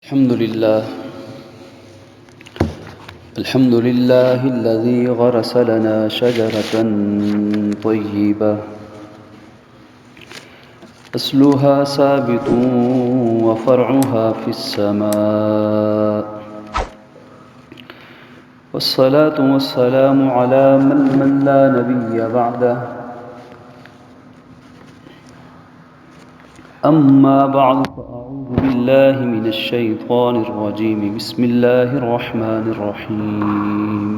الحمد لله الذي غرس لنا شجرة طيبة أصلها ثابت وفرعها في السماء، والصلاة والسلام على من لا نبي بعده. أما بعد فأعوذ بالله من الشيطان الرجيم. بسم الله الرحمن الرحيم.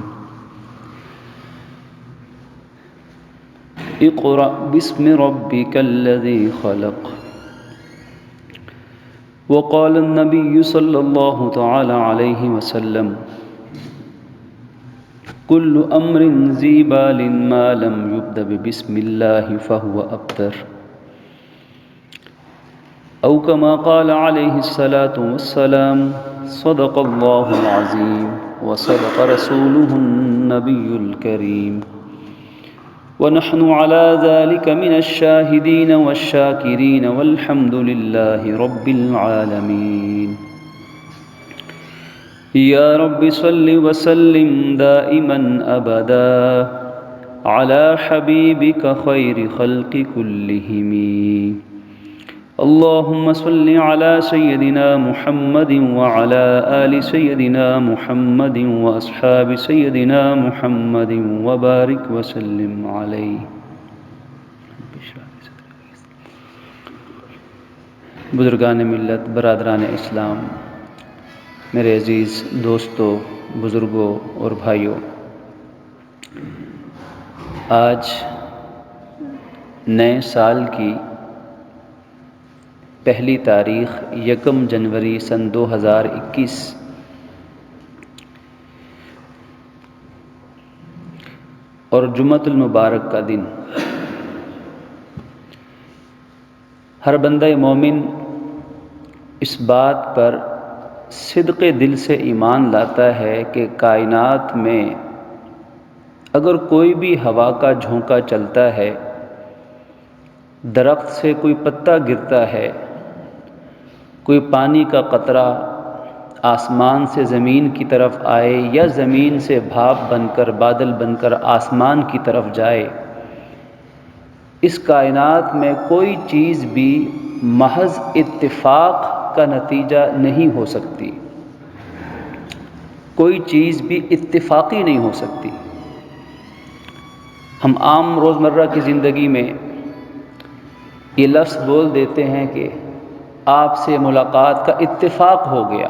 اقرأ باسم ربك الذي خلق. وقال النبي صلى الله تعالى عليه وسلم: كل أمر ذي بال ما لم يبدأ بسم الله فهو أبتر، أو كما قال عليه الصلاة والسلام. صدق الله العظيم وصدق رسوله النبي الكريم، ونحن على ذلك من الشاهدين والشاكرين، والحمد لله رب العالمين. يا رب صل وسلم دائما أبدا على حبيبك خير خلق كلهم. اللهم صل على سيدنا محمد وعلى آل سيدنا محمد وأصحاب سيدنا محمد وبارك وسلم عليه. بزرگان ملت، برادران اسلام، میرے عزیز دوستوں، بزرگوں اور بھائیوں، آج نئے سال کی پہلی تاریخ 1 جنوری سن 2021 اور جمعۃ المبارک کا دن. ہر بندہ مومن اس بات پر صدق دل سے ایمان لاتا ہے کہ کائنات میں اگر کوئی بھی ہوا کا جھونکا چلتا ہے، درخت سے کوئی پتا گرتا ہے، کوئی پانی کا قطرہ آسمان سے زمین کی طرف آئے یا زمین سے بھاپ بن کر بادل بن کر آسمان کی طرف جائے، اس کائنات میں کوئی چیز بھی محض اتفاق کا نتیجہ نہیں ہو سکتی، کوئی چیز بھی اتفاقی نہیں ہو سکتی. ہم عام روزمرہ کی زندگی میں یہ لفظ بول دیتے ہیں کہ آپ سے ملاقات کا اتفاق ہو گیا،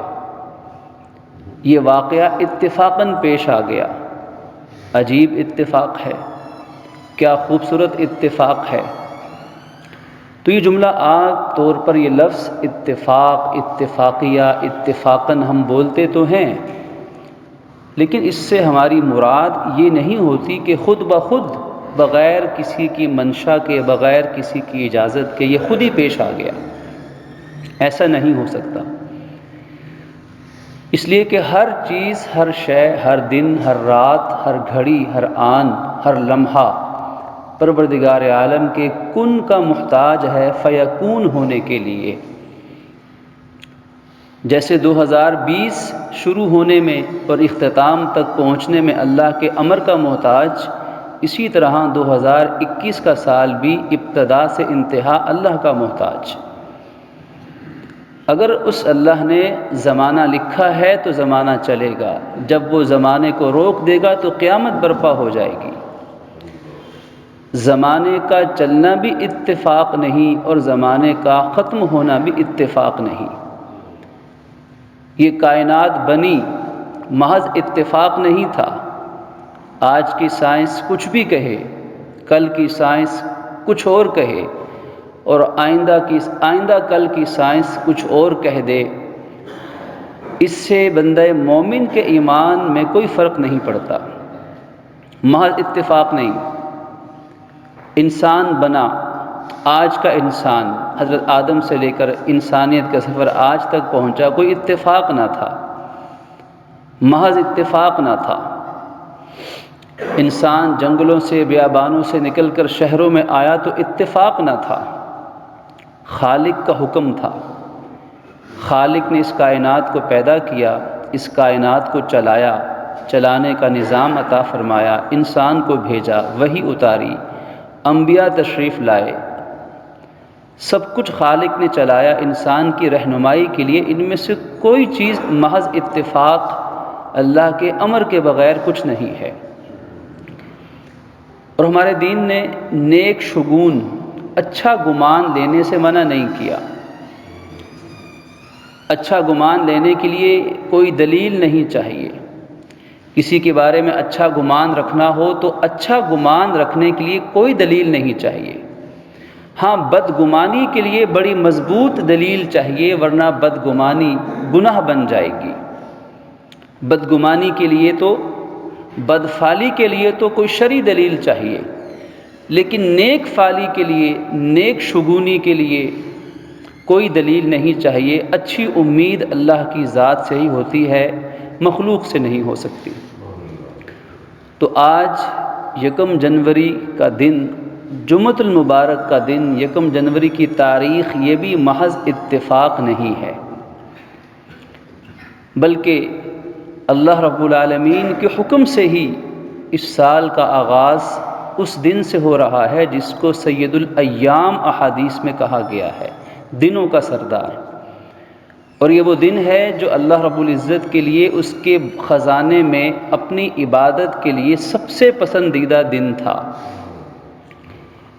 یہ واقعہ اتفاقاً پیش آ گیا. عجیب اتفاق ہے، کیا خوبصورت اتفاق ہے. تو یہ جملہ عام طور پر یہ لفظ اتفاق، اتفاقیہ، اتفاقاً ہم بولتے تو ہیں، لیکن اس سے ہماری مراد یہ نہیں ہوتی کہ خود بخود بغیر کسی کی منشا کے، بغیر کسی کی اجازت کے یہ خود ہی پیش آ گیا. ایسا نہیں ہو سکتا، اس لیے کہ ہر چیز، ہر شے، ہر دن، ہر رات، ہر گھڑی، ہر آن، ہر لمحہ پروردگار عالم کے کن کا محتاج ہے فیکون ہونے کے لیے. جیسے 2020 شروع ہونے میں اور اختتام تک پہنچنے میں اللہ کے امر کا محتاج، اسی طرح 2021 کا سال بھی ابتدا سے انتہا اللہ کا محتاج. اگر اس اللہ نے زمانہ لکھا ہے تو زمانہ چلے گا، جب وہ زمانے کو روک دے گا تو قیامت برپا ہو جائے گی. زمانے کا چلنا بھی اتفاق نہیں اور زمانے کا ختم ہونا بھی اتفاق نہیں. یہ کائنات بنی محض اتفاق نہیں تھا. آج کی سائنس کچھ بھی کہے، کل کی سائنس کچھ اور کہے، اور آئندہ کل کی سائنس کچھ اور کہہ دے، اس سے بندہ مومن کے ایمان میں کوئی فرق نہیں پڑتا. محض اتفاق نہیں. انسان بنا، آج کا انسان حضرت آدم سے لے کر انسانیت کا سفر آج تک پہنچا، کوئی اتفاق نہ تھا، محض اتفاق نہ تھا. انسان جنگلوں سے، بیابانوں سے نکل کر شہروں میں آیا تو اتفاق نہ تھا، خالق کا حکم تھا. خالق نے اس کائنات کو پیدا کیا، اس کائنات کو چلایا، چلانے کا نظام عطا فرمایا، انسان کو بھیجا، وحی اتاری، انبیاء تشریف لائے، سب کچھ خالق نے چلایا انسان کی رہنمائی کے لیے۔ ان میں سے کوئی چیز محض اتفاق اللہ کے امر کے بغیر کچھ نہیں ہے۔ اور ہمارے دین نے نیک شگون، اچھا گمان لینے سے منع نہیں کیا۔ اچھا گمان لینے کے لیے کوئی دلیل نہیں چاہیے۔ کسی کے بارے میں اچھا گمان رکھنا ہو تو اچھا گمان رکھنے کے لیے کوئی دلیل نہیں چاہیے۔ ہاں، بدگمانی کے لیے بڑی مضبوط دلیل چاہیے، ورنہ بدگمانی گناہ بن جائے گی۔ بدگمانی کے لیے تو، بدفعلی کے لیے تو کوئی شرعی دلیل چاہیے، لیکن نیک فعلی کے لیے، نیک شگونی کے لیے کوئی دلیل نہیں چاہیے۔ اچھی امید اللہ کی ذات سے ہی ہوتی ہے، مخلوق سے نہیں ہو سکتی۔ تو آج 1 جنوری کا دن، جمعۃ المبارک کا دن، 1 جنوری کی تاریخ، یہ بھی محض اتفاق نہیں ہے، بلکہ اللہ رب العالمین کے حکم سے ہی اس سال کا آغاز اس دن سے ہو رہا ہے جس کو سید الایام احادیث میں کہا گیا ہے، دنوں کا سردار۔ اور یہ وہ دن ہے جو اللہ رب العزت کے لیے اس کے خزانے میں اپنی عبادت کے لیے سب سے پسندیدہ دن تھا،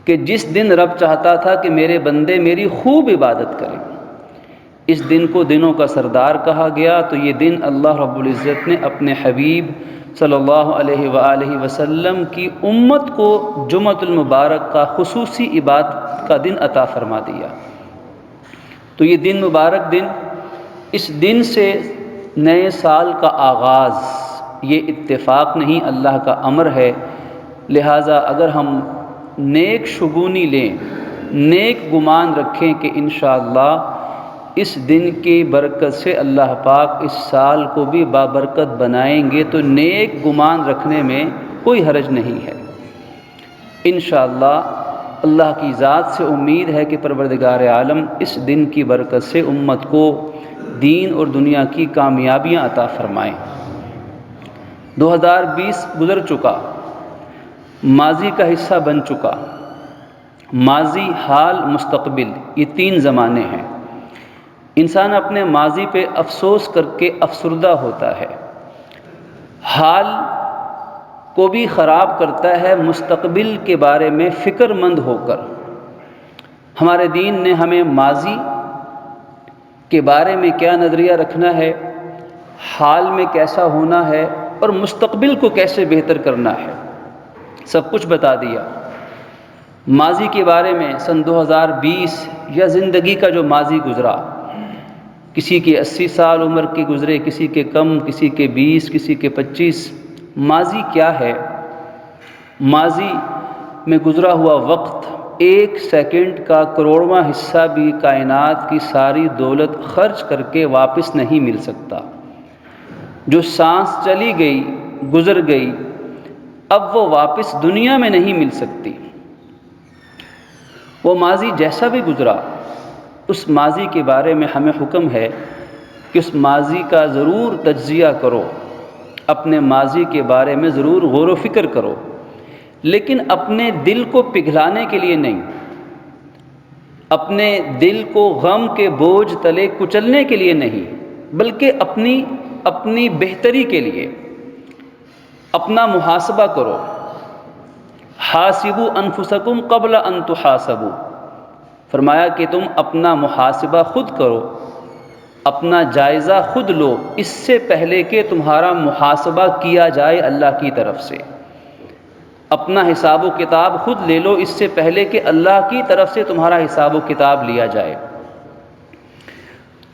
کہ جس دن رب چاہتا تھا کہ میرے بندے میری خوب عبادت کریں، اس دن کو دنوں کا سردار کہا گیا۔ تو یہ دن اللہ رب العزت نے اپنے حبیب صلی اللہ علیہ وآلہ وسلم کی امت کو جمعۃ المبارک کا خصوصی عبادت کا دن عطا فرما دیا۔ تو یہ دن مبارک دن، اس دن سے نئے سال کا آغاز، یہ اتفاق نہیں، اللہ کا امر ہے۔ لہٰذا اگر ہم نیک شگونی لیں، نیک گمان رکھیں کہ انشاءاللہ اس دن کی برکت سے اللہ پاک اس سال کو بھی بابرکت بنائیں گے، تو نیک گمان رکھنے میں کوئی حرج نہیں ہے۔ انشاءاللہ اللہ کی ذات سے امید ہے کہ پروردگار عالم اس دن کی برکت سے امت کو دین اور دنیا کی کامیابیاں عطا فرمائیں۔ 2020 گزر چکا، ماضی کا حصہ بن چکا۔ ماضی، حال، مستقبل، یہ 3 زمانے ہیں۔ انسان اپنے ماضی پہ افسوس کر کے افسردہ ہوتا ہے، حال کو بھی خراب کرتا ہے، مستقبل کے بارے میں فکر مند ہو کر۔ ہمارے دین نے ہمیں ماضی کے بارے میں کیا نظریہ رکھنا ہے، حال میں کیسا ہونا ہے، اور مستقبل کو کیسے بہتر کرنا ہے، سب کچھ بتا دیا۔ ماضی کے بارے میں سن 2020 یا زندگی کا جو ماضی گزرا، کسی کے 80 سال عمر کے گزرے، کسی کے کم، کسی کے 20، کسی کے 25۔ ماضی کیا ہے؟ ماضی میں گزرا ہوا وقت 1 سیکنڈ کا کروڑواں حصہ بھی کائنات کی ساری دولت خرچ کر کے واپس نہیں مل سکتا۔ جو سانس چلی گئی، گزر گئی، اب وہ واپس دنیا میں نہیں مل سکتی۔ وہ ماضی جیسا بھی گزرا، اس ماضی کے بارے میں ہمیں حکم ہے کہ اس ماضی کا ضرور تجزیہ کرو، اپنے ماضی کے بارے میں ضرور غور و فکر کرو، لیکن اپنے دل کو پگھلانے کے لیے نہیں، اپنے دل کو غم کے بوجھ تلے کچلنے کے لیے نہیں، بلکہ اپنی بہتری کے لیے اپنا محاسبہ کرو۔ حاسبوا انفسکم قبل ان تحاسبوا، فرمایا کہ تم اپنا محاسبہ خود کرو، اپنا جائزہ خود لو، اس سے پہلے کہ تمہارا محاسبہ کیا جائے اللہ کی طرف سے۔ اپنا حساب و کتاب خود لے لو، اس سے پہلے کہ اللہ کی طرف سے تمہارا حساب و کتاب لیا جائے۔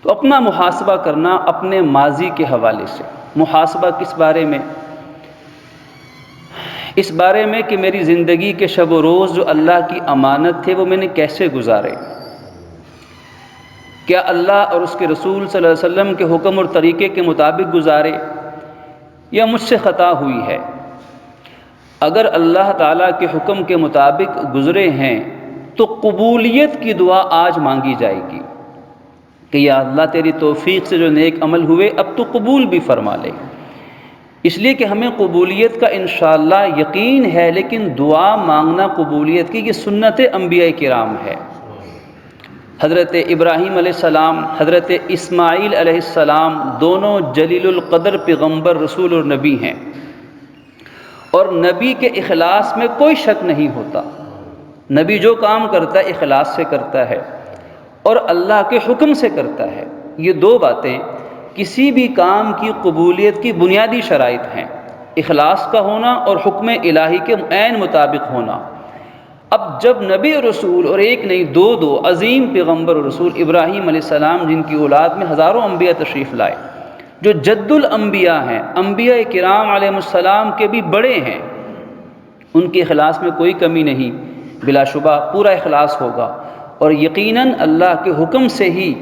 تو اپنا محاسبہ کرنا اپنے ماضی کے حوالے سے۔ محاسبہ کس بارے میں؟ اس بارے میں کہ میری زندگی کے شب و روز جو اللہ کی امانت تھے وہ میں نے کیسے گزارے، کیا اللہ اور اس کے رسول صلی اللہ علیہ وسلم کے حکم اور طریقے کے مطابق گزارے، یا مجھ سے خطا ہوئی ہے۔ اگر اللہ تعالیٰ کے حکم کے مطابق گزرے ہیں تو قبولیت کی دعا آج مانگی جائے گی۔ کہ یا اللہ تیری توفیق سے جو نیک عمل ہوئے اب تو قبول بھی فرما لے۔ اس لیے کہ ہمیں قبولیت کا انشاءاللہ یقین ہے، لیکن دعا مانگنا قبولیت کی یہ سنت انبیاء کرام ہے۔ حضرت ابراہیم علیہ السلام، حضرت اسماعیل علیہ السلام دونوں جلیل القدر پیغمبر رسول اور نبی ہیں، اور نبی کے اخلاص میں کوئی شک نہیں ہوتا۔ نبی جو کام کرتا ہے اخلاص سے کرتا ہے اور اللہ کے حکم سے کرتا ہے۔ یہ دو باتیں کسی بھی کام کی قبولیت کی بنیادی شرائط ہیں، اخلاص کا ہونا اور حکم الہی کے عین مطابق ہونا۔ اب جب نبی اور رسول، اور ایک نہیں دو عظیم پیغمبر اور رسول، ابراہیم علیہ السلام جن کی اولاد میں ہزاروں انبیاء تشریف لائے، جو جد الانبیاء ہیں، انبیاء کرام علیہ السلام کے بھی بڑے ہیں، ان کے اخلاص میں کوئی کمی نہیں، بلا شبہ پورا اخلاص ہوگا، اور یقیناً اللہ کے حکم سے ہی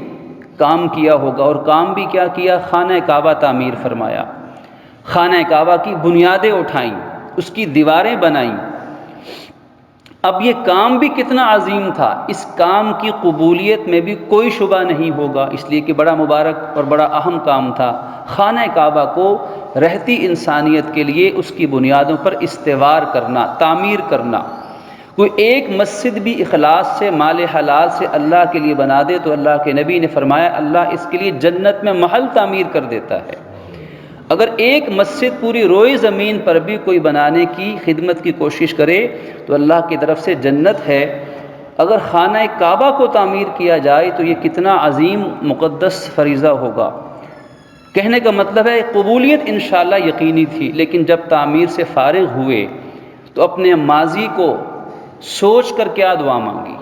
کام کیا ہوگا۔ اور کام بھی کیا کیا؟ خانہ کعبہ تعمیر فرمایا، خانہ کعبہ کی بنیادیں اٹھائیں، اس کی دیواریں بنائیں۔ اب یہ کام بھی کتنا عظیم تھا، اس کام کی قبولیت میں بھی کوئی شبہ نہیں ہوگا، اس لیے کہ بڑا مبارک اور بڑا اہم کام تھا۔ خانہ کعبہ کو رہتی انسانیت کے لیے اس کی بنیادوں پر استوار کرنا، تعمیر کرنا۔ کوئی ایک مسجد بھی اخلاص سے، مال حلال سے اللہ کے لیے بنا دے تو اللہ کے نبی نے فرمایا اللہ اس کے لیے جنت میں محل تعمیر کر دیتا ہے۔ اگر ایک مسجد پوری روئے زمین پر بھی کوئی بنانے کی خدمت کی کوشش کرے تو اللہ کی طرف سے جنت ہے۔ اگر خانہ کعبہ کو تعمیر کیا جائے تو یہ کتنا عظیم مقدس فریضہ ہوگا۔ کہنے کا مطلب ہے قبولیت انشاءاللہ یقینی تھی، لیکن جب تعمیر سے فارغ ہوئے تو اپنے ماضی کو سوچ کر کیا دعا مانگی؟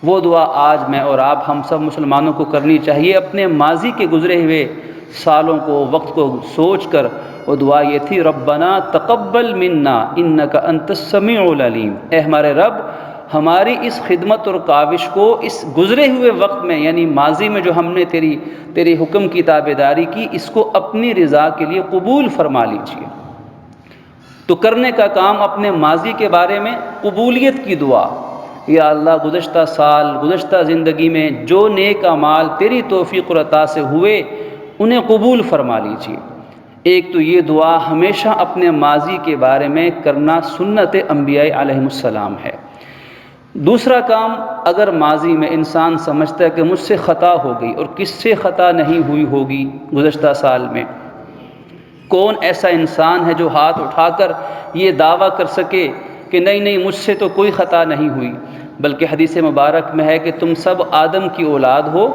وہ دعا آج میں اور آپ ہم سب مسلمانوں کو کرنی چاہیے۔ اپنے ماضی کے گزرے ہوئے سالوں کو، وقت کو سوچ کر وہ دعا یہ تھی، ربنا تقبل منا انک انت السمیع العلیم۔ اے ہمارے رب، ہماری اس خدمت اور کاوش کو اس گزرے ہوئے وقت میں، یعنی ماضی میں جو ہم نے تیری حکم کی تابعداری کی، اس کو اپنی رضا کے لیے قبول فرما لیجیے۔ تو کرنے کا کام اپنے ماضی کے بارے میں قبولیت کی دعا، یا اللہ گزشتہ سال، گزشتہ زندگی میں جو نیک اعمال تیری توفیق اور عطا سے ہوئے انہیں قبول فرما لیجیے۔ ایک تو یہ دعا ہمیشہ اپنے ماضی کے بارے میں کرنا سنت انبیاء علیہم السلام ہے۔ دوسرا کام، اگر ماضی میں انسان سمجھتا ہے کہ مجھ سے خطا ہو گئی، اور کس سے خطا نہیں ہوئی ہوگی گزشتہ سال میں؟ کون ایسا انسان ہے جو ہاتھ اٹھا کر یہ دعویٰ کر سکے کہ نہیں مجھ سے تو کوئی خطا نہیں ہوئی؟ بلکہ حدیث مبارک میں ہے کہ تم سب آدم کی اولاد ہو،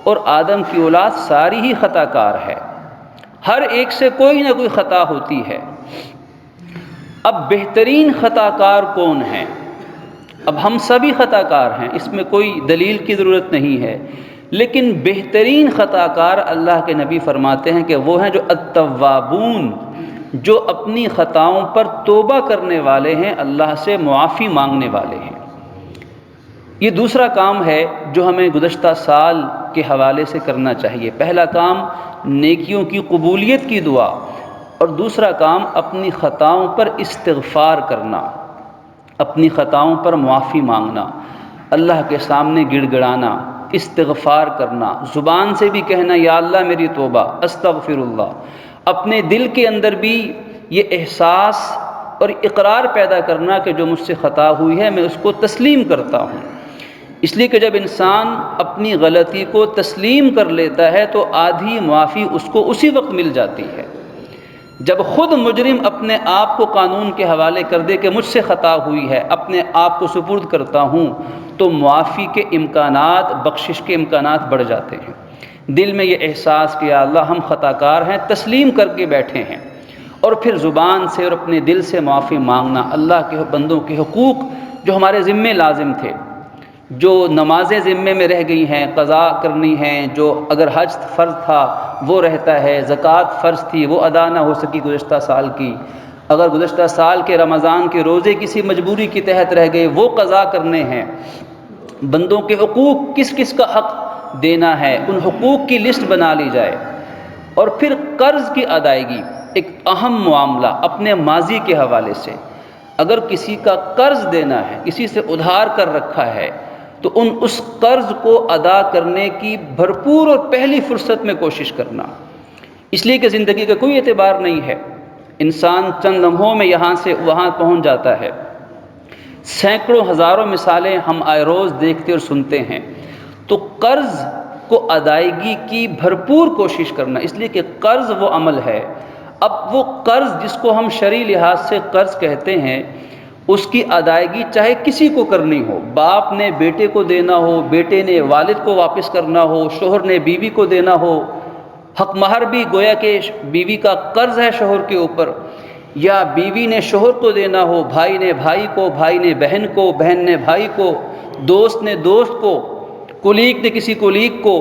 اور آدم کی اولاد ساری ہی خطا کار ہے، ہر ایک سے کوئی نہ کوئی خطا ہوتی ہے۔ اب بہترین خطا کار کون ہیں؟ اب ہم سبھی خطا کار ہیں، اس میں کوئی دلیل کی ضرورت نہیں ہے، لیکن بہترین خطا کار اللہ کے نبی فرماتے ہیں کہ وہ ہیں جو التوابون، جو اپنی خطاؤں پر توبہ کرنے والے ہیں، اللہ سے معافی مانگنے والے ہیں۔ یہ دوسرا کام ہے جو ہمیں گزشتہ سال کے حوالے سے کرنا چاہیے۔ پہلا کام نیکیوں کی قبولیت کی دعا، اور دوسرا کام اپنی خطاؤں پر استغفار کرنا، اپنی خطاؤں پر معافی مانگنا، اللہ کے سامنے گڑ گڑانا، استغفار کرنا، زبان سے بھی کہنا یا اللہ میری توبہ، استغفر اللہ، اپنے دل کے اندر بھی یہ احساس اور اقرار پیدا کرنا کہ جو مجھ سے خطا ہوئی ہے میں اس کو تسلیم کرتا ہوں۔ اس لیے کہ جب انسان اپنی غلطی کو تسلیم کر لیتا ہے تو آدھی معافی اس کو اسی وقت مل جاتی ہے۔ جب خود مجرم اپنے آپ کو قانون کے حوالے کر دے کہ مجھ سے خطا ہوئی ہے، اپنے آپ کو سپرد کرتا ہوں، تو معافی کے امکانات، بخشش کے امکانات بڑھ جاتے ہیں۔ دل میں یہ احساس کہ یا اللہ ہم خطا کار ہیں، تسلیم کر کے بیٹھے ہیں، اور پھر زبان سے اور اپنے دل سے معافی مانگنا، اللہ کے بندوں کے حقوق جو ہمارے ذمے لازم تھے، جو نمازیں ذمے میں رہ گئی ہیں قضا کرنی ہیں، جو اگر حج فرض تھا وہ رہتا ہے، زکوٰۃ فرض تھی وہ ادا نہ ہو سکی گزشتہ سال کی، اگر گزشتہ سال کے رمضان کے روزے کسی مجبوری کے تحت رہ گئے وہ قضا کرنے ہیں۔ بندوں کے حقوق، کس کس کا حق دینا ہے، ان حقوق کی لسٹ بنا لی جائے۔ اور پھر قرض کی ادائیگی، ایک اہم معاملہ اپنے ماضی کے حوالے سے، اگر کسی کا قرض دینا ہے، کسی سے ادھار کر رکھا ہے تو اس قرض کو ادا کرنے کی بھرپور اور پہلی فرصت میں کوشش کرنا، اس لیے کہ زندگی کا کوئی اعتبار نہیں ہے، انسان چند لمحوں میں یہاں سے وہاں پہنچ جاتا ہے۔ سینکڑوں ہزاروں مثالیں ہم آئے روز دیکھتے اور سنتے ہیں۔ تو قرض کو ادائیگی کی بھرپور کوشش کرنا، اس لیے کہ قرض وہ عمل ہے۔ اب وہ قرض جس کو ہم شرعی لحاظ سے قرض کہتے ہیں، اس کی ادائیگی چاہے کسی کو کرنی ہو، باپ نے بیٹے کو دینا ہو، بیٹے نے والد کو واپس کرنا ہو، شوہر نے بیوی کو دینا ہو، حق مہر بھی گویا کہ بیوی کا قرض ہے شوہر کے اوپر، یا بیوی نے شوہر کو دینا ہو، بھائی نے بھائی کو، بھائی نے بہن کو، بہن نے بھائی کو، دوست نے دوست کو، کولیگ نے کسی کولیگ کو،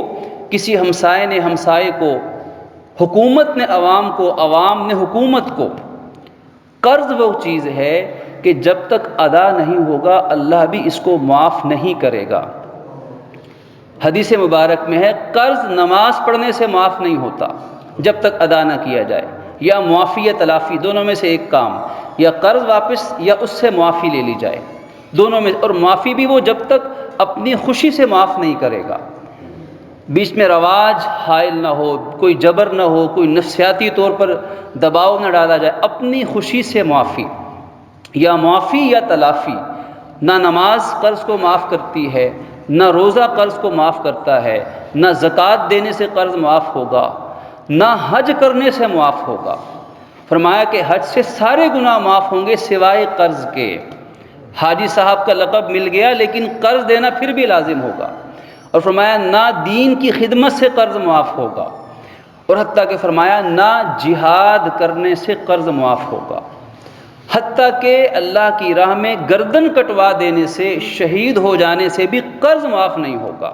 کسی ہمسائے نے ہمسائے کو، حکومت نے عوام کو، عوام نے حکومت کو۔ قرض وہ چیز ہے کہ جب تک ادا نہیں ہوگا اللہ بھی اس کو معاف نہیں کرے گا۔ حدیث مبارک میں ہے قرض نماز پڑھنے سے معاف نہیں ہوتا جب تک ادا نہ کیا جائے، یا معافی یا تلافی دونوں میں سے ایک کام، یا قرض واپس یا اس سے معافی لے لی جائے، دونوں میں، اور معافی بھی وہ جب تک اپنی خوشی سے معاف نہیں کرے گا، بیچ میں رواج حائل نہ ہو، کوئی جبر نہ ہو، کوئی نفسیاتی طور پر دباؤ نہ ڈالا جائے، اپنی خوشی سے معافی، یا معافی یا تلافی۔ نہ نماز قرض کو معاف کرتی ہے، نہ روزہ قرض کو معاف کرتا ہے، نہ زکوٰۃ دینے سے قرض معاف ہوگا، نہ حج کرنے سے معاف ہوگا۔ فرمایا کہ حج سے سارے گناہ معاف ہوں گے سوائے قرض کے۔ حاجی صاحب کا لقب مل گیا لیکن قرض دینا پھر بھی لازم ہوگا۔ اور فرمایا نہ دین کی خدمت سے قرض معاف ہوگا، اور حتیٰ کہ فرمایا نہ جہاد کرنے سے قرض معاف ہوگا، حتیٰ کہ اللہ کی راہ میں گردن کٹوا دینے سے، شہید ہو جانے سے بھی قرض معاف نہیں ہوگا۔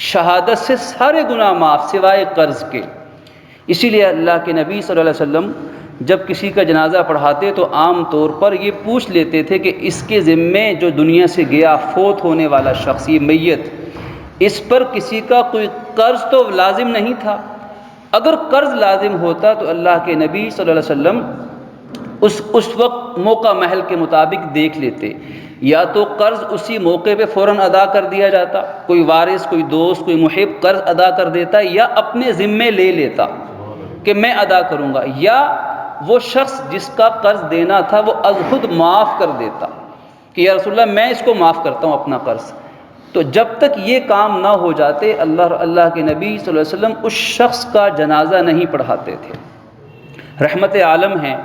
شہادت سے سارے گناہ معاف سوائے قرض کے۔ اسی لیے اللہ کے نبی صلی اللہ علیہ وسلم جب کسی کا جنازہ پڑھاتے تو عام طور پر یہ پوچھ لیتے تھے کہ اس کے ذمے جو دنیا سے گیا، فوت ہونے والا شخص، یہ میت، اس پر کسی کا کوئی قرض تو لازم نہیں تھا۔ اگر قرض لازم ہوتا تو اللہ کے نبی صلی اللہ علیہ وسلم اس وقت موقع محل کے مطابق دیکھ لیتے، یا تو قرض اسی موقع پہ فوراً ادا کر دیا جاتا، کوئی وارث، کوئی دوست، کوئی محب قرض ادا کر دیتا، یا اپنے ذمے لے لیتا کہ میں ادا کروں گا، یا وہ شخص جس کا قرض دینا تھا وہ از خود معاف کر دیتا کہ یا رسول اللہ میں اس کو معاف کرتا ہوں اپنا قرض۔ تو جب تک یہ کام نہ ہو جاتے اللہ کے نبی صلی اللہ علیہ وسلم اس شخص کا جنازہ نہیں پڑھاتے تھے۔ رحمت عالم ہیں،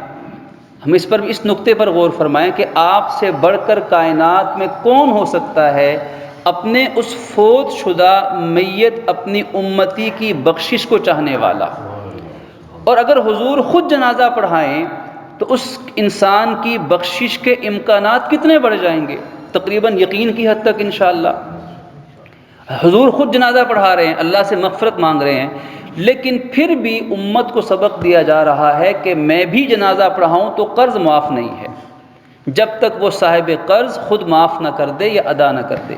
ہم اس پر بھی اس نقطے پر غور فرمائیں کہ آپ سے بڑھ کر کائنات میں کون ہو سکتا ہے اپنے اس فوت شدہ میت اپنی امتی کی بخشش کو چاہنے والا۔ اور اگر حضور خود جنازہ پڑھائیں تو اس انسان کی بخشش کے امکانات کتنے بڑھ جائیں گے، تقریباً یقین کی حد تک انشاءاللہ۔ حضور خود جنازہ پڑھا رہے ہیں، اللہ سے مغفرت مانگ رہے ہیں، لیکن پھر بھی امت کو سبق دیا جا رہا ہے کہ میں بھی جنازہ پڑھاؤں تو قرض معاف نہیں ہے جب تک وہ صاحب قرض خود معاف نہ کر دے یا ادا نہ کر دے۔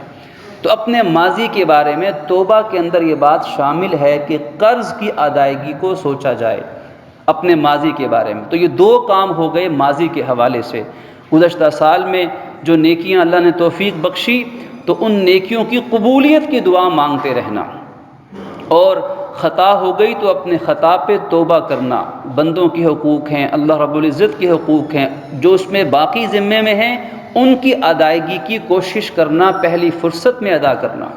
تو اپنے ماضی کے بارے میں توبہ کے اندر یہ بات شامل ہے کہ قرض کی ادائیگی کو سوچا جائے اپنے ماضی کے بارے میں۔ تو یہ دو کام ہو گئے ماضی کے حوالے سے۔ گزشتہ سال میں جو نیکیاں اللہ نے توفیق بخشی تو ان نیکیوں کی قبولیت کی دعا مانگتے رہنا، اور خطا ہو گئی تو اپنے خطا پہ توبہ کرنا۔ بندوں کے حقوق ہیں، اللہ رب العزت کے حقوق ہیں، جو اس میں باقی ذمے میں ہیں ان کی ادائیگی کی کوشش کرنا، پہلی فرصت میں ادا کرنا۔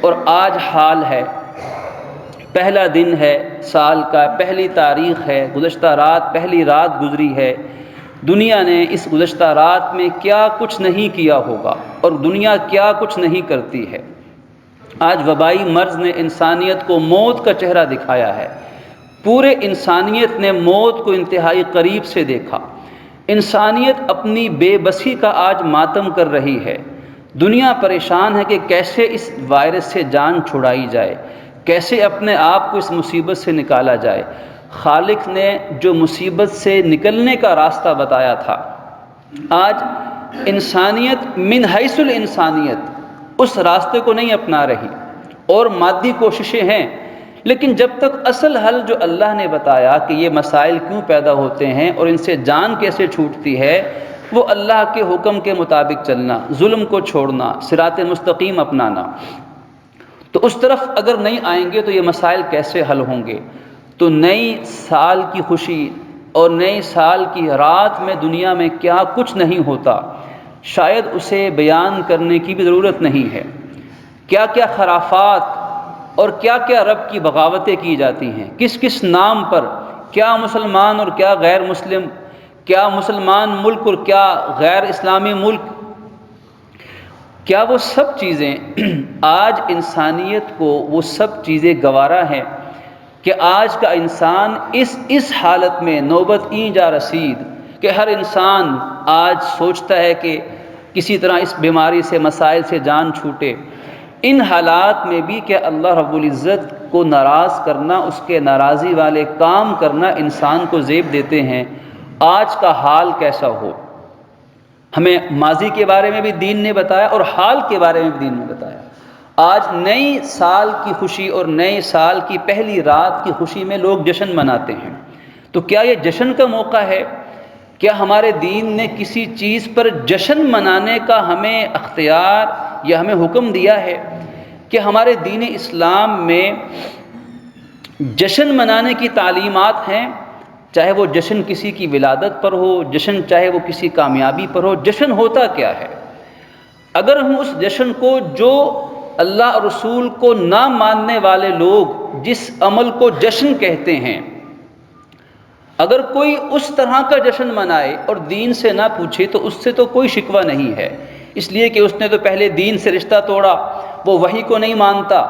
اور آج حال ہے، پہلا دن ہے سال کا، پہلی تاریخ ہے، گزشتہ رات پہلی رات گزری ہے۔ دنیا نے اس گزشتہ رات میں کیا کچھ نہیں کیا ہوگا، اور دنیا کیا کچھ نہیں کرتی ہے۔ آج وبائی مرض نے انسانیت کو موت کا چہرہ دکھایا ہے، پورے انسانیت نے موت کو انتہائی قریب سے دیکھا۔ انسانیت اپنی بے بسی کا آج ماتم کر رہی ہے۔ دنیا پریشان ہے کہ کیسے اس وائرس سے جان چھڑائی جائے، کیسے اپنے آپ کو اس مصیبت سے نکالا جائے۔ خالق نے جو مصیبت سے نکلنے کا راستہ بتایا تھا، آج انسانیت من حیث الانسانیت اس راستے کو نہیں اپنا رہی، اور مادی کوششیں ہیں، لیکن جب تک اصل حل جو اللہ نے بتایا کہ یہ مسائل کیوں پیدا ہوتے ہیں اور ان سے جان کیسے چھوٹتی ہے، وہ اللہ کے حکم کے مطابق چلنا، ظلم کو چھوڑنا، صراط مستقیم اپنانا۔ تو اس طرف اگر نہیں آئیں گے تو یہ مسائل کیسے حل ہوں گے؟ تو نئی سال کی خوشی اور نئی سال کی رات میں دنیا میں کیا کچھ نہیں ہوتا، شاید اسے بیان کرنے کی بھی ضرورت نہیں ہے۔ کیا کیا خرافات اور کیا کیا رب کی بغاوتیں کی جاتی ہیں، کس کس نام پر، کیا مسلمان اور کیا غیر مسلم، کیا مسلمان ملک اور کیا غیر اسلامی ملک، کیا وہ سب چیزیں آج انسانیت کو وہ سب چیزیں گوارا ہیں کہ آج کا انسان اس حالت میں نوبت این جا رسید کہ ہر انسان آج سوچتا ہے کہ کسی طرح اس بیماری سے، مسائل سے جان چھوٹے۔ ان حالات میں بھی کہ اللہ رب العزت کو ناراض کرنا، اس کے ناراضی والے کام کرنا انسان کو زیب دیتے ہیں۔ آج کا حال کیسا ہو، ہمیں ماضی کے بارے میں بھی دین نے بتایا اور حال کے بارے میں بھی دین نے بتایا۔ آج نئی سال کی خوشی اور نئے سال کی پہلی رات کی خوشی میں لوگ جشن مناتے ہیں، تو کیا یہ جشن کا موقع ہے؟ کیا ہمارے دین نے کسی چیز پر جشن منانے کا ہمیں اختیار یا ہمیں حکم دیا ہے؟ کہ ہمارے دین اسلام میں جشن منانے کی تعلیمات ہیں، چاہے وہ جشن کسی کی ولادت پر ہو، جشن چاہے وہ کسی کامیابی پر ہو۔ جشن ہوتا کیا ہے؟ اگر ہم اس جشن کو، جو اللہ اور رسول کو نہ ماننے والے لوگ جس عمل کو جشن کہتے ہیں، اگر کوئی اس طرح کا جشن منائے اور دین سے نہ پوچھے تو اس سے تو کوئی شکوہ نہیں ہے، اس لیے کہ اس نے تو پہلے دین سے رشتہ توڑا، وہ وحی کو نہیں مانتا،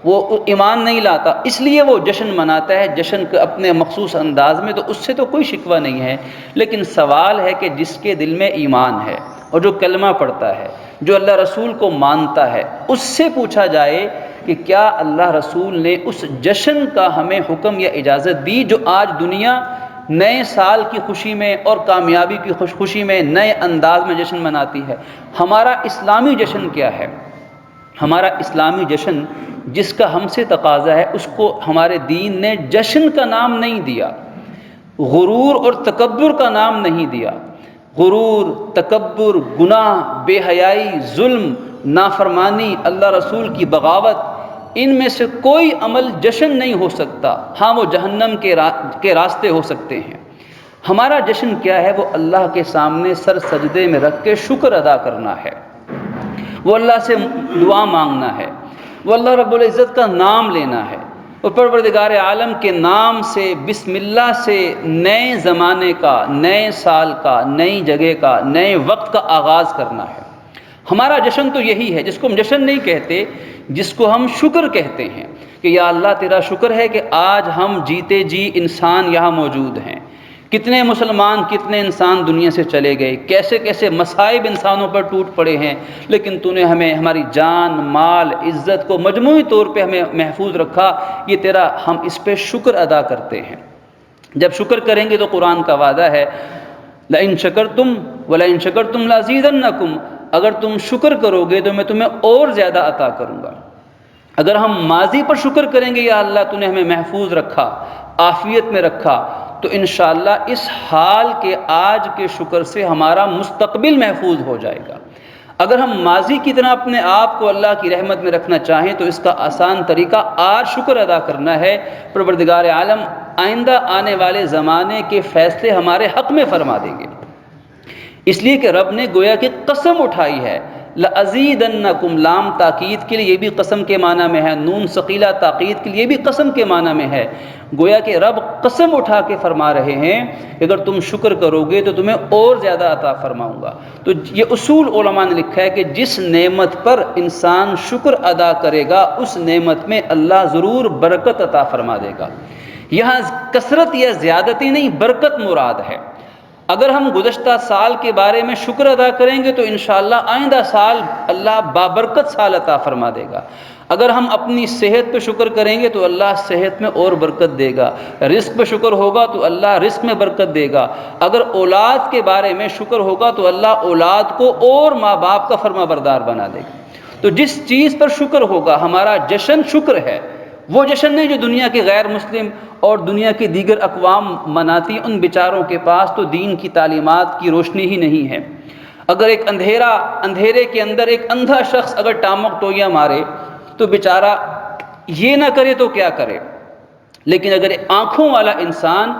وہ ایمان نہیں لاتا، اس لیے وہ جشن مناتا ہے، جشن کے اپنے مخصوص انداز میں، تو اس سے تو کوئی شکوہ نہیں ہے۔ لیکن سوال ہے کہ جس کے دل میں ایمان ہے اور جو کلمہ پڑھتا ہے، جو اللہ رسول کو مانتا ہے، اس سے پوچھا جائے کہ کیا اللہ رسول نے اس جشن کا ہمیں حکم یا اجازت دی جو آج دنیا نئے سال کی خوشی میں اور کامیابی کی خوشی میں نئے انداز میں جشن مناتی ہے؟ ہمارا اسلامی جشن کیا ہے؟ ہمارا اسلامی جشن جس کا ہم سے تقاضا ہے، اس کو ہمارے دین نے جشن کا نام نہیں دیا، غرور اور تکبر کا نام نہیں دیا۔ غرور، تکبر، گناہ، بے حیائی، ظلم، نافرمانی، اللہ رسول کی بغاوت، ان میں سے کوئی عمل جشن نہیں ہو سکتا۔ ہاں، وہ جہنم کے راستے ہو سکتے ہیں۔ ہمارا جشن کیا ہے؟ وہ اللہ کے سامنے سر سجدے میں رکھ کے شکر ادا کرنا ہے، وہ اللہ سے دعا مانگنا ہے، وہ اللہ رب العزت کا نام لینا ہے، اور پروردگار عالم کے نام سے، بسم اللہ سے نئے زمانے کا، نئے سال کا، نئی جگہ کا، نئے وقت کا آغاز کرنا ہے۔ ہمارا جشن تو یہی ہے، جس کو ہم جشن نہیں کہتے، جس کو ہم شکر کہتے ہیں کہ یا اللہ تیرا شکر ہے کہ آج ہم جیتے جی انسان یہاں موجود ہیں۔ کتنے مسلمان، کتنے انسان دنیا سے چلے گئے، کیسے کیسے مصائب انسانوں پر ٹوٹ پڑے ہیں، لیکن تو نے ہمیں، ہماری جان، مال، عزت کو مجموعی طور پہ ہمیں محفوظ رکھا۔ یہ تیرا، ہم اس پہ شکر ادا کرتے ہیں۔ جب شکر کریں گے تو قرآن کا وعدہ ہے لَإِن شَكَرْتُمْ وَلَإِن شَكَرْتُمْ لَأَزِيدَنَّكُمْ، اگر تم شکر کرو گے تو میں تمہیں اور زیادہ عطا کروں گا۔ اگر ہم ماضی پر شکر کریں گے، یا اللہ تو نے ہمیں محفوظ رکھا، عافیت میں رکھا، تو انشاءاللہ اس حال کے، آج کے شکر سے ہمارا مستقبل محفوظ ہو جائے گا۔ اگر ہم ماضی کی طرح اپنے آپ کو اللہ کی رحمت میں رکھنا چاہیں تو اس کا آسان طریقہ آج شکر ادا کرنا ہے۔ پروردگار عالم آئندہ آنے والے زمانے کے فیصلے ہمارے حق میں فرما دیں گے، اس لیے کہ رب نے گویا کہ قسم اٹھائی ہے۔ لَأَزِيدَنَّكُمْ، لام تاکید کے لیے، یہ بھی قسم کے معنی میں ہے، نون ثقیلہ تاکید کے لیے، یہ بھی قسم کے معنی میں ہے۔ گویا کہ رب قسم اٹھا کے فرما رہے ہیں کہ اگر تم شکر کرو گے تو تمہیں اور زیادہ عطا فرماؤں گا۔ تو یہ اصول علماء نے لکھا ہے کہ جس نعمت پر انسان شکر ادا کرے گا، اس نعمت میں اللہ ضرور برکت عطا فرما دے گا۔ یہاں کثرت یا زیادتی نہیں، برکت مراد ہے۔ اگر ہم گزشتہ سال کے بارے میں شکر ادا کریں گے تو انشاءاللہ آئندہ سال اللہ بابرکت سال عطا فرما دے گا۔ اگر ہم اپنی صحت پہ شکر کریں گے تو اللہ صحت میں اور برکت دے گا۔ رزق پہ شکر ہوگا تو اللہ رزق میں برکت دے گا۔ اگر اولاد کے بارے میں شکر ہوگا تو اللہ اولاد کو اور ماں باپ کا فرما بردار بنا دے گا۔ تو جس چیز پر شکر ہوگا، ہمارا جشن شکر ہے، وہ جشن جو دنیا کے غیر مسلم اور دنیا کی دیگر اقوام مناتی، ان بیچاروں کے پاس تو دین کی تعلیمات کی روشنی ہی نہیں ہے۔ اگر ایک اندھیرے کے اندر ایک اندھا شخص اگر ٹامک ٹوئیاں مارے تو بیچارہ یہ نہ کرے تو کیا کرے، لیکن اگر آنکھوں والا انسان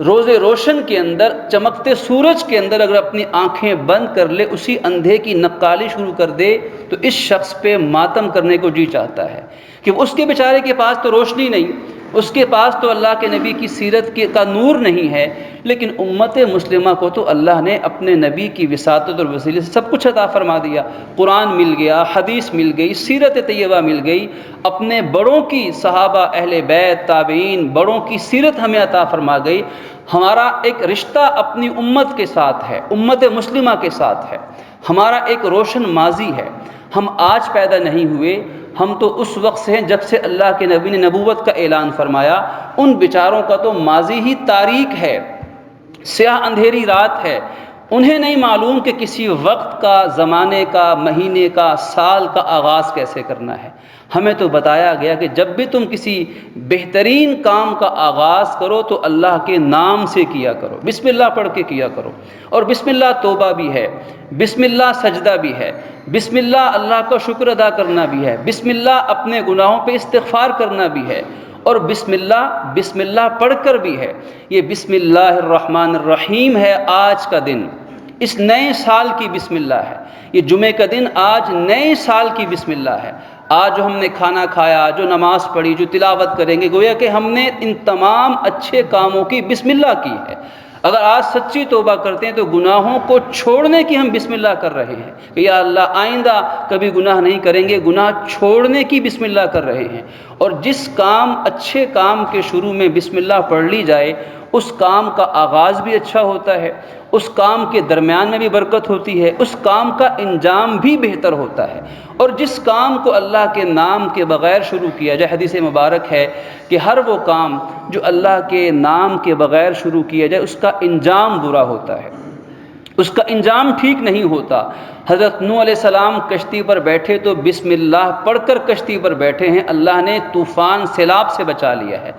روز روشن کے اندر، چمکتے سورج کے اندر اگر اپنی آنکھیں بند کر لے، اسی اندھے کی نقالی شروع کر دے، تو اس شخص پہ ماتم کرنے کو جی چاہتا ہے کہ اس کے بیچارے کے پاس تو روشنی نہیں، اس کے پاس تو اللہ کے نبی کی سیرت کا نور نہیں ہے، لیکن امت مسلمہ کو تو اللہ نے اپنے نبی کی وساطت اور وسیلے سے سب کچھ عطا فرما دیا۔ قرآن مل گیا، حدیث مل گئی، سیرت طیبہ مل گئی، اپنے بڑوں کی، صحابہ، اہل بیت، تابعین، بڑوں کی سیرت ہمیں عطا فرما گئی۔ ہمارا ایک رشتہ اپنی امت کے ساتھ ہے، امت مسلمہ کے ساتھ ہے، ہمارا ایک روشن ماضی ہے۔ ہم آج پیدا نہیں ہوئے، ہم تو اس وقت سے ہیں جب سے اللہ کے نبی نے نبوت کا اعلان فرمایا۔ ان بیچاروں کا تو ماضی ہی تاریک ہے، سیاہ اندھیری رات ہے، انہیں نہیں معلوم کہ کسی وقت کا، زمانے کا، مہینے کا، سال کا آغاز کیسے کرنا ہے۔ ہمیں تو بتایا گیا کہ جب بھی تم کسی بہترین کام کا آغاز کرو تو اللہ کے نام سے کیا کرو، بسم اللہ پڑھ کے کیا کرو، اور بسم اللہ توبہ بھی ہے، بسم اللہ سجدہ بھی ہے، بسم اللہ اللہ کا شکر ادا کرنا بھی ہے، بسم اللہ اپنے گناہوں پہ استغفار کرنا بھی ہے، اور بسم اللہ پڑھ کر بھی ہے۔ یہ بسم اللہ الرحمن الرحیم ہے آج کا دن، اس نئے سال کی بسم اللہ ہے۔ یہ جمعے کا دن آج نئے سال کی بسم اللہ ہے۔ آج جو ہم نے کھانا کھایا، جو نماز پڑھی، جو تلاوت کریں گے، گویا کہ ہم نے ان تمام اچھے کاموں کی بسم اللہ کی ہے۔ اگر آج سچی توبہ کرتے ہیں تو گناہوں کو چھوڑنے کی ہم بسم اللہ کر رہے ہیں کہ یا اللہ آئندہ کبھی گناہ نہیں کریں گے، گناہ چھوڑنے کی بسم اللہ کر رہے ہیں۔ اور جس کام، اچھے کام کے شروع میں بسم اللہ پڑھ لی جائے، اس کام کا آغاز بھی اچھا ہوتا ہے، اس کام کے درمیان میں بھی برکت ہوتی ہے، اس کام کا انجام بھی بہتر ہوتا ہے۔ اور جس کام کو اللہ کے نام کے بغیر شروع کیا جائے، حدیث مبارک ہے کہ ہر وہ کام جو اللہ کے نام کے بغیر شروع کیا جائے اس کا انجام برا ہوتا ہے، اس کا انجام ٹھیک نہیں ہوتا۔ حضرت نوح علیہ السلام کشتی پر بیٹھے تو بسم اللہ پڑھ کر کشتی پر بیٹھے ہیں، اللہ نے طوفان سیلاب سے بچا لیا ہے۔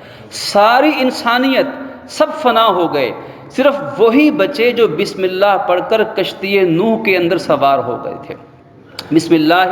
ساری انسانیت سب فنا ہو گئے، صرف وہی بچے جو بسم اللہ پڑھ کر کشتی نوح کے اندر سوار ہو گئے تھے۔ بسم اللہ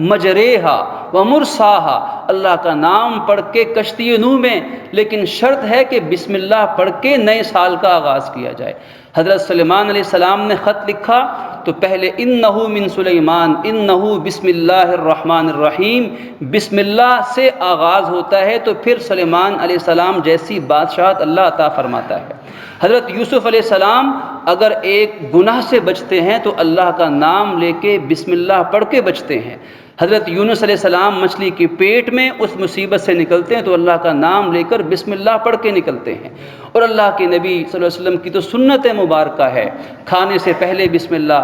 مجریہا ومرساہا، اللہ کا نام پڑھ کے کشتی نوح میں، لیکن شرط ہے کہ بسم اللہ پڑھ کے نئے سال کا آغاز کیا جائے۔ حضرت سلیمان علیہ السلام نے خط لکھا تو پہلے انہو من سلیمان انہو بسم اللہ الرحمن الرحیم، بسم اللہ سے آغاز ہوتا ہے، تو پھر سلیمان علیہ السلام جیسی بادشاہت اللہ عطا فرماتا ہے۔ حضرت یوسف علیہ السلام اگر ایک گناہ سے بچتے ہیں تو اللہ کا نام لے کے بسم اللہ پڑھ کے بچتے ہیں۔ حضرت یونس علیہ السلام مچھلی کے پیٹ میں اس مصیبت سے نکلتے ہیں تو اللہ کا نام لے کر بسم اللہ پڑھ کے نکلتے ہیں۔ اور اللہ کے نبی صلی اللہ علیہ وسلم کی تو سنت مبارکہ ہے، کھانے سے پہلے بسم اللہ،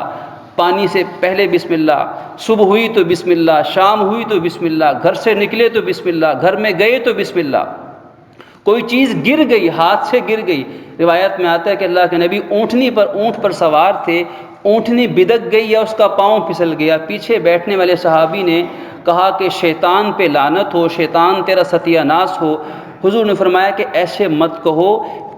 پانی سے پہلے بسم اللہ، صبح ہوئی تو بسم اللہ، شام ہوئی تو بسم اللہ، گھر سے نکلے تو بسم اللہ، گھر میں گئے تو بسم اللہ، کوئی چیز گر گئی، ہاتھ سے گر گئی۔ روایت میں آتا ہے کہ اللہ کے نبی اونٹ پر سوار تھے، اونٹنی بدک گئی یا اس کا پاؤں پھسل گیا، پیچھے بیٹھنے والے صحابی نے کہا کہ شیطان پہ لعنت ہو، شیطان تیرا ستیہ ناس ہو۔ حضور نے فرمایا کہ ایسے مت کہو،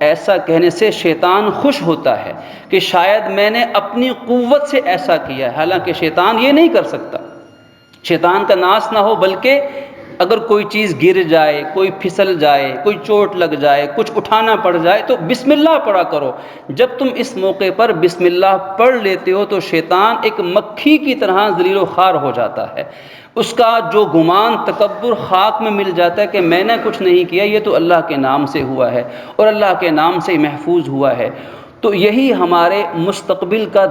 ایسا کہنے سے شیطان خوش ہوتا ہے کہ شاید میں نے اپنی قوت سے ایسا کیا ہے، حالانکہ شیطان یہ نہیں کر سکتا۔ شیطان کا ناس نہ ہو، بلکہ اگر کوئی چیز گر جائے، کوئی پھسل جائے، کوئی چوٹ لگ جائے، کچھ اٹھانا پڑ جائے تو بسم اللہ پڑھا کرو۔ جب تم اس موقع پر بسم اللہ پڑھ لیتے ہو تو شیطان ایک مکھی کی طرح ذلیل و خوار ہو جاتا ہے، اس کا جو گمان، تکبر خاک میں مل جاتا ہے کہ میں نے کچھ نہیں کیا، یہ تو اللہ کے نام سے ہوا ہے اور اللہ کے نام سے محفوظ ہوا ہے۔ تو یہی ہمارے مستقبل کا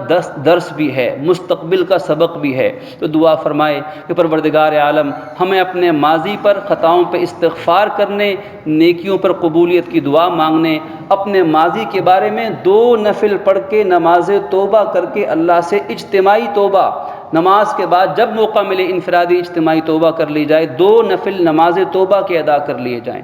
درس بھی ہے، مستقبل کا سبق بھی ہے۔ تو دعا فرمائے کہ پروردگار عالم ہمیں اپنے ماضی پر خطاؤں پہ استغفار کرنے، نیکیوں پر قبولیت کی دعا مانگنے، اپنے ماضی کے بارے میں 2 نفل پڑھ کے نماز توبہ کر کے اللہ سے اجتماعی توبہ، نماز کے بعد جب موقع ملے انفرادی اجتماعی توبہ کر لی جائے، 2 نفل نماز توبہ کے ادا کر لیے جائیں،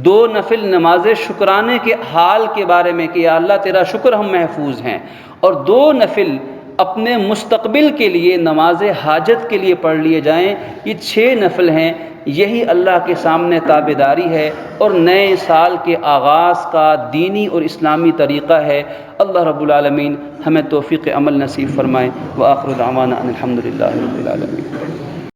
2 نفل نماز شکرانے کے حال کے بارے میں کہ یا اللہ تیرا شکر ہم محفوظ ہیں، اور 2 نفل اپنے مستقبل کے لیے نماز حاجت کے لیے پڑھ لیے جائیں۔ یہ 6 نفل ہیں، یہی اللہ کے سامنے تابعداری ہے اور نئے سال کے آغاز کا دینی اور اسلامی طریقہ ہے۔ اللہ رب العالمین ہمیں توفیق عمل نصیب فرمائے۔ وآخر دعوانا ان الحمد للہ رب العالمین۔